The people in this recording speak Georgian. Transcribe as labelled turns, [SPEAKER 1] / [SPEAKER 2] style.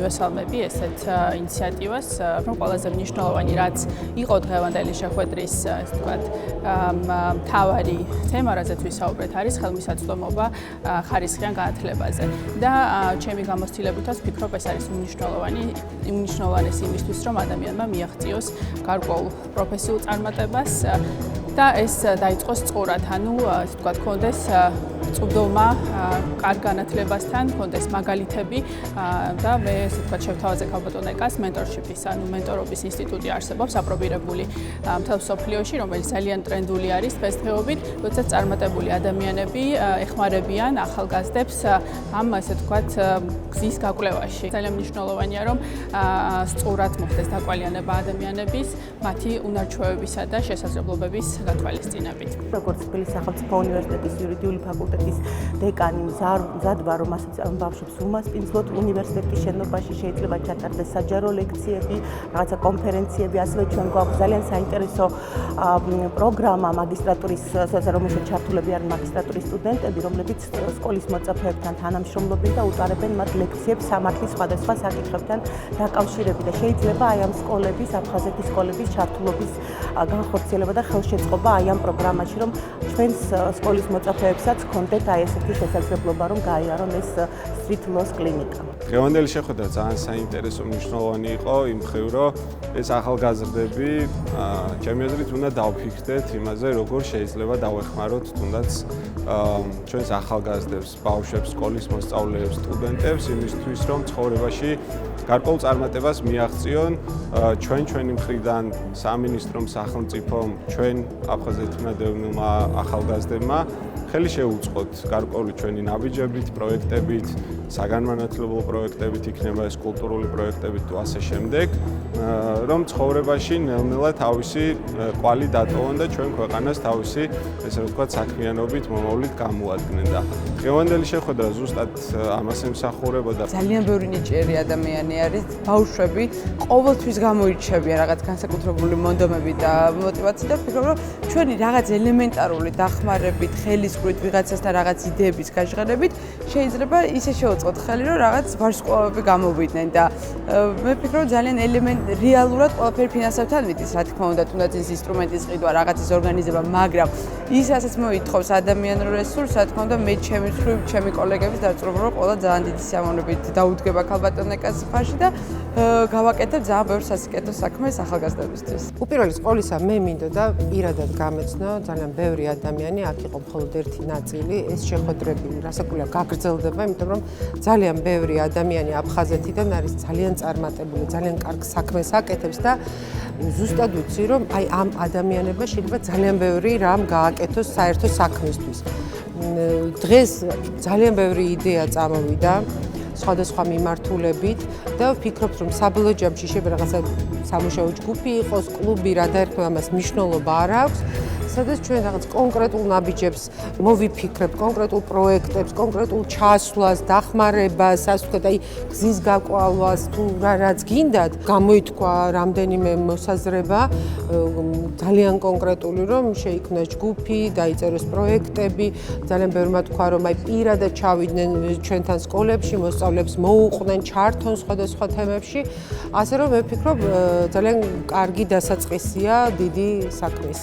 [SPEAKER 1] მივესალმები ესეთ ინიციატივას, რომ ყველაზე მნიშვნელოვანი რაც იყო დღევანდელი შეხვედრის, ასე ვთქვათ, მთავარი თემა, რაზეც ვისაუბრეთ, არის ხელმისაწვდომობა ხარისხიან განათლებაზე. და ჩემი გამოცდილებითაც ვფიქრობ, ეს არის უმნიშვნელოვანესი იმისთვის, რომ ადამიანმა მიაღწიოს გარკვეულ პროფესიულ წარმატებას და ეს დაიწყოს სწორად, ანუ ასე ვთქვათ, კონდეს წვდომა კარგ განათლებასთან, კონდეს მაგალითები და მე ასე ვთქვათ, შევთავაზე ქალბატონეკას mentorship-ის, ანუ მენტორობის ინსტიტუტი არსებობს აპრობირებული მთელ მსოფლიოში, რომელიც ძალიან ტრენდული არის დღესდღეობით, როდესაც წარმატებული ადამიანები ეხმარებიან ახალგაზრდებს ამ ასე ვთქვათ, გზის გაკვლევაში. ძალიან მნიშვნელოვანია, რომ სწორად მოხდეს დაკვალიანება ადამიანების მათი უნარჩვევებისა და შესაძლებლობების გათვალისწინებით.
[SPEAKER 2] როგორც თბილისის სახელმწიფო უნივერსიტეტის იურიდიული ფაკულტეტის დეკანი მზად ვარ, რომ ასეთ ბავშვებს უმასპინძლოთ უნივერსიტეტის შენობაში, შეიძლება ჩატარდეს საჯარო ლექციები, რაღაცა კონფერენციები, ასევე ჩვენ გვაქვს ძალიან საინტერესო პროგრამა მაგისტრატურის, რომელშიც ჩართულები არიან მაგისტრატურის სტუდენტები, რომლებიც სკოლის მოწაფეებთან თანამშრომლობენ და უტარებენ მათ ლექციებს სამართლის სხვადასხვა საკითხებთან დაკავშირებით და შეიძლება აი ამ სკოლების, აფხაზეთის სკოლების ჩართულობის განხორციელება და ხელშეწყობა აი ამ პროგრამაში, რომ ჩვენს სკოლის მოწაფეებსაც ჰქონდეთ აი ესეთი შესაძლებლობა, რომ გაიარონ ეს street law კლინიკა.
[SPEAKER 3] დღევანდელი შეხვედრა ძალიან საინტერესო მნიშვნელოვანი იყო იმ მხრივ, რომ ეს ახალგაზრდები, ჩემი აზრით, უნდა დავფიქრდეთ იმაზე, როგორ შეიძლება დავეხმაროთ თუნდაც ჩვენს ახალგაზრდებს, ბავშვებს, სკოლის მოსწავლეებს, სტუდენტებს იმისთვის, რომ ცხოვრებაში გარკვეულ წარმატებას მიაღწიონ ჩვენი მხრიდან სამინისტრომ, სახელმწიფომ, ჩვენ აფხაზეთმა ახალგაზრდებმა ხელი შეუწყოთ გარკვეული ჩვენი ნაბიჯებით, პროექტებით, საგანმანათლებლო პროექტებით, იქნება ეს კულტურული პროექტებით თუ ასე შემდეგ, რომ ცხოვრებაში ნელ-ნელა თავისი კვალი დატოვონ და ჩვენ ქვეყანას თავისი, ესე ვთქვათ, საქმიანობით მომავლით გამოადგნენ და დღევანდელი შეხვედრა ზუსტად ამას ემსახურებოდა.
[SPEAKER 4] ძალიან ბევრი ნიჭიერი ადამიანი არის, ბავშვები ყოველთვის გამოირჩევიან რაღაც განსაკუთრებული მონდომებით და мотивაციით და ვფიქრობ, რომ ჩვენი რაღაც ელემენტარული დახმარებით, ხელისყრით ვიღაცასთან რაღაც იდეების გაჟღერებით შეიძლება ისე შევუწყოთ ხელი, რომ რაღაც ვარსკვლავები გამოვიდნენ და მე ვფიქრობ, ძალიან რეალურად ყველაფერი ფინანსებთან მიდის, რა თქმა უნდა, თუნდაც ის ინსტრუმენტის ყიდვა, რაღაცის ორგანიზება, მაგრამ ის ასაც მოითხოვს ადამიანურ რესურსს, რა თქმა უნდა, მე ჩემი კოლეგების დავწრობ, რომ ყველა ძალიან დიდი სიამოვნებით დაუდგება ქალბატონეკას ფარში და გავაკეთებ ძალიან ბევრ სასიკეთო საქმეს ახალგაზრდებისთვის.
[SPEAKER 5] უპირველეს ყოვლისა მე მინდოდა პირადად გამეცნო ძალიან ბევრი ადამიანი, აქ იყო მხოლოდ ერთი ნაწილი, ეს შეხვედრები რასაკვირველია გაგრძელდება, იმიტომ რომ ძალიან ბევრი ადამიანი აფხაზეთიდან არის ძალიან წარმატებული, ძალიან კარგ საქმეს აკეთებს და ზუსტად ვიცი, რომ აი ამ ადამიანებმა შეიძლება ძალიან ბევრი რამ გააკეთოს საერთო საქმისთვის. დღეს ძალიან ბევრი იდეა წამოვიდა სხვადასხვა მიმართულებით და ვფიქრობ, რომ საბოლოო ჯამში შეიძლება რაღაცა სამუშაო ჯგუფი იყოს, კლუბი, რა დაერქვა ამას მნიშვნელობა არ აქვს. სადაც ჩვენ რაღაც კონკრეტულ ნაბიჯებს მოვიფიქრებთ, კონკრეტულ პროექტებს, კონკრეტულ ჩასვლას, დახმარებას, ასე ვთქვათ, აი გზის გაკვალვას თუ რაც გინდათ, გამოითქვა რამდენიმე მოსაზრება, ძალიან კონკრეტული, რომ შეიქმნას ჯგუფი, დაიწეროს პროექტები, ძალიან ბევრმა თქვა, რომ აი პირადად ჩავიდნენ ჩვენთან სკოლებში, მოსწავლეებს მოუყვნენ, ჩართონ სხვადასხვა თემებში, ასე რომ მე ვფიქრობ, ძალიან კარგი დასაწყისია დიდი საქმის.